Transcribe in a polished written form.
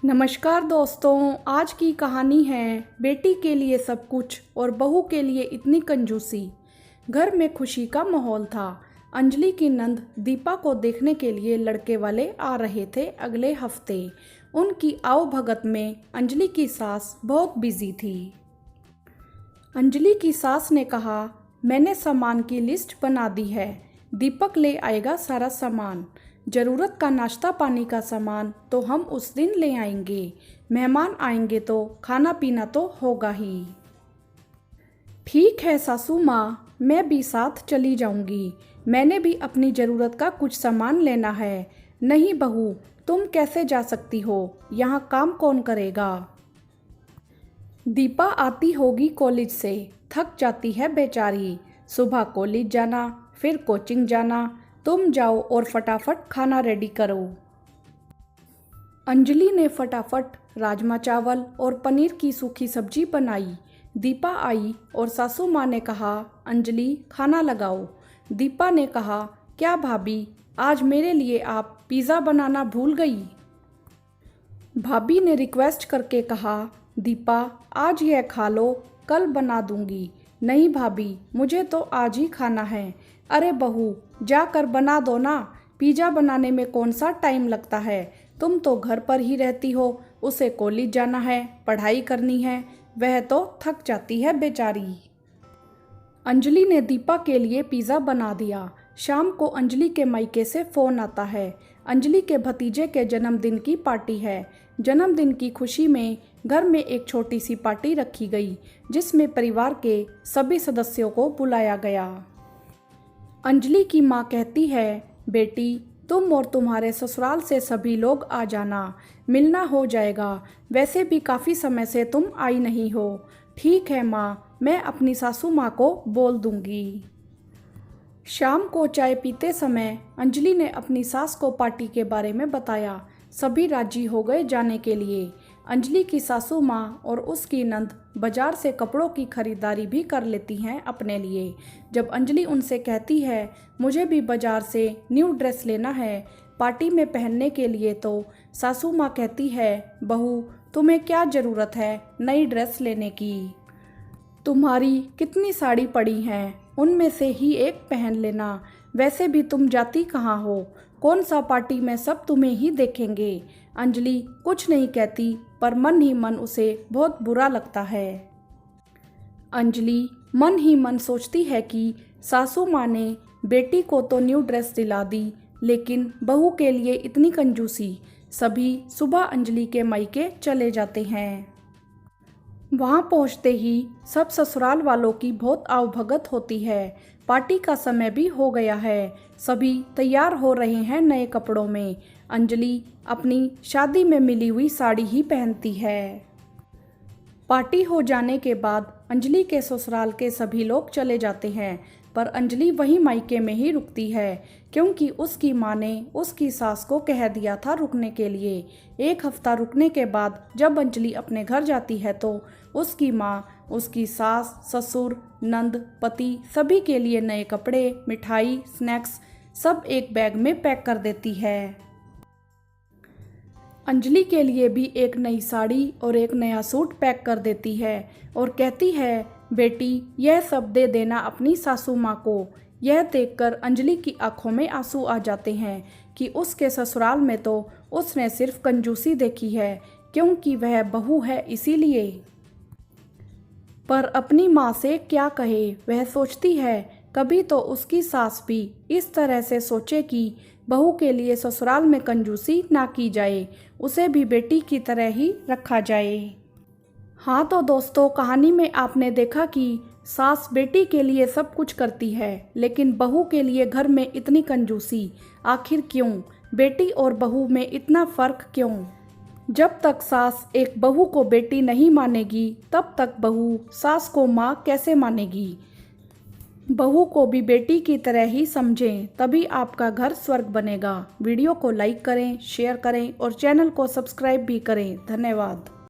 नमस्कार दोस्तों, आज की कहानी है बेटी के लिए सब कुछ और बहू के लिए इतनी कंजूसी। घर में खुशी का माहौल था। अंजलि की नंद दीपा को देखने के लिए लड़के वाले आ रहे थे अगले हफ्ते। उनकी आवभगत में अंजलि की सास बहुत बिजी थी। अंजलि की सास ने कहा, मैंने सामान की लिस्ट बना दी है, दीपक ले आएगा सारा सामान। ज़रूरत का नाश्ता पानी का सामान तो हम उस दिन ले आएंगे। मेहमान आएंगे तो खाना पीना तो होगा ही। ठीक है सासू माँ, मैं भी साथ चली जाऊंगी। मैंने भी अपनी ज़रूरत का कुछ सामान लेना है। नहीं बहू, तुम कैसे जा सकती हो? यहाँ काम कौन करेगा? दीपा आती होगी कॉलेज से, थक जाती है बेचारी। सुबह कॉलेज जाना, फिर कोचिंग जाना। तुम जाओ और फटाफट खाना रेडी करो। अंजलि ने फटाफट राजमा चावल और पनीर की सूखी सब्जी बनाई। दीपा आई और सासू माँ ने कहा, अंजलि खाना लगाओ। दीपा ने कहा, क्या भाभी, आज मेरे लिए आप पिज़्ज़ा बनाना भूल गई? भाभी ने रिक्वेस्ट करके कहा, दीपा आज यह खा लो, कल बना दूंगी। नहीं भाभी, मुझे तो आज ही खाना है। अरे बहू, जाकर बना दो ना। पिज़्ज़ा बनाने में कौन सा टाइम लगता है? तुम तो घर पर ही रहती हो, उसे कॉलेज जाना है, पढ़ाई करनी है, वह तो थक जाती है बेचारी। अंजलि ने दीपा के लिए पिज़्ज़ा बना दिया। शाम को अंजलि के मायके से फ़ोन आता है। अंजलि के भतीजे के जन्मदिन की पार्टी है। जन्मदिन की खुशी में घर में एक छोटी सी पार्टी रखी गई, जिसमें परिवार के सभी सदस्यों को बुलाया गया। अंजलि की माँ कहती है, बेटी तुम और तुम्हारे ससुराल से सभी लोग आ जाना, मिलना हो जाएगा। वैसे भी काफ़ी समय से तुम आई नहीं हो। ठीक है माँ, मैं अपनी सासू माँ को बोल दूंगी। शाम को चाय पीते समय अंजलि ने अपनी सास को पार्टी के बारे में बताया। सभी राजी हो गए जाने के लिए। अंजलि की सासू माँ और उसकी नंद बाजार से कपड़ों की खरीदारी भी कर लेती हैं अपने लिए। जब अंजलि उनसे कहती है, मुझे भी बाजार से न्यू ड्रेस लेना है पार्टी में पहनने के लिए, तो सासू माँ कहती है, बहू तुम्हें क्या ज़रूरत है नई ड्रेस लेने की? तुम्हारी कितनी साड़ी पड़ी हैं, उनमें से ही एक पहन लेना। वैसे भी तुम जाती कहाँ हो? कौन सा पार्टी में सब तुम्हें ही देखेंगे। अंजलि कुछ नहीं कहती, पर मन ही मन उसे बहुत बुरा लगता है। अंजलि मन ही मन सोचती है कि सासू माँ ने बेटी को तो न्यू ड्रेस दिला दी, लेकिन बहू के लिए इतनी कंजूसी। सभी सुबह अंजलि के मायके चले जाते हैं। वहां पहुंचते ही सब ससुराल वालों की बहुत आवभगत होती है। पार्टी का समय भी हो गया है। सभी तैयार हो रहे हैं नए कपड़ों में। अंजलि अपनी शादी में मिली हुई साड़ी ही पहनती है। पार्टी हो जाने के बाद अंजलि के ससुराल के सभी लोग चले जाते हैं, पर अंजलि वहीं मायके में ही रुकती है, क्योंकि उसकी माँ ने उसकी सास को कह दिया था रुकने के लिए। एक हफ्ता रुकने के बाद जब अंजलि अपने घर जाती है तो उसकी माँ उसकी सास, ससुर, नंद, पति सभी के लिए नए कपड़े, मिठाई, स्नैक्स सब एक बैग में पैक कर देती है। अंजलि के लिए भी एक नई साड़ी और एक नया सूट पैक कर देती है और कहती है, बेटी यह सब दे देना अपनी सासू माँ को। यह देखकर अंजलि की आंखों में आंसू आ जाते हैं कि उसके ससुराल में तो उसने सिर्फ कंजूसी देखी है, क्योंकि वह बहू है इसीलिए। पर अपनी माँ से क्या कहे, वह सोचती है कभी तो उसकी सास भी इस तरह से सोचे कि बहू के लिए ससुराल में कंजूसी ना की जाए, उसे भी बेटी की तरह ही रखा जाए। हाँ तो दोस्तों, कहानी में आपने देखा कि सास बेटी के लिए सब कुछ करती है, लेकिन बहू के लिए घर में इतनी कंजूसी आखिर क्यों? बेटी और बहू में इतना फ़र्क क्यों? जब तक सास एक बहू को बेटी नहीं मानेगी, तब तक बहू सास को माँ कैसे मानेगी? बहू को भी बेटी की तरह ही समझें, तभी आपका घर स्वर्ग बनेगा। वीडियो को लाइक करें, शेयर करें और चैनल को सब्सक्राइब भी करें। धन्यवाद।